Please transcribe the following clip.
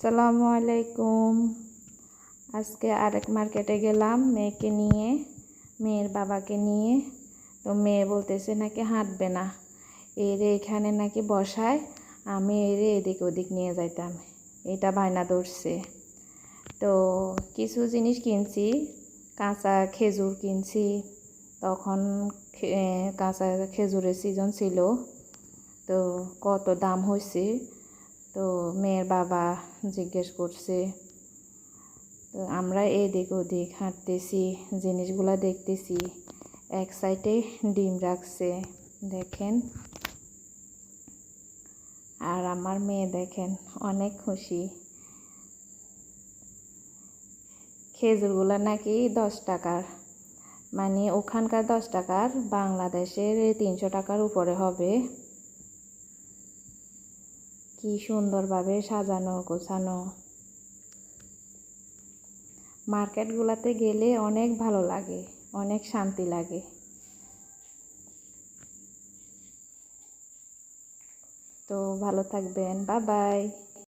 আসসালামু আলাইকুম। আজকে আরেক মার্কেটে গেলাম মেয়েকে নিয়ে, মেয়ের বাবাকে নিয়ে। তো মেয়ে বলতেছে নাকি হাঁটবে না, এর এখানে নাকি বসায়, আমি এর এদিক ওদিক নিয়ে যাইতাম, এটা বায়না ধরছে। তো কিছু জিনিস কিনছি, কাঁচা খেজুর কিনছি, তখন কাঁচা খেজুরের সিজন ছিল। তো কত দাম হয়েছে, তো মেয়ের বাবা জিজ্ঞেস করছে। তো আমরা এদিক ওদিক হাঁটতেছি, জিনিসগুলো দেখতেছি। এক সাইডে ডিম রাখছে দেখেন, আর আমার মেয়ে দেখেন অনেক খুশি। খেজুরগুলো নাকি 10 টাকার, মানে ওখানকার 10 টাকার, বাংলাদেশের 300 টাকার উপরে হবে। কি সুন্দরভাবে সাজানো গোছানো। মার্কেটগুলোতে গেলে অনেক ভালো লাগে, অনেক শান্তি লাগে। তো ভালো থাকবেন, বাই বাই।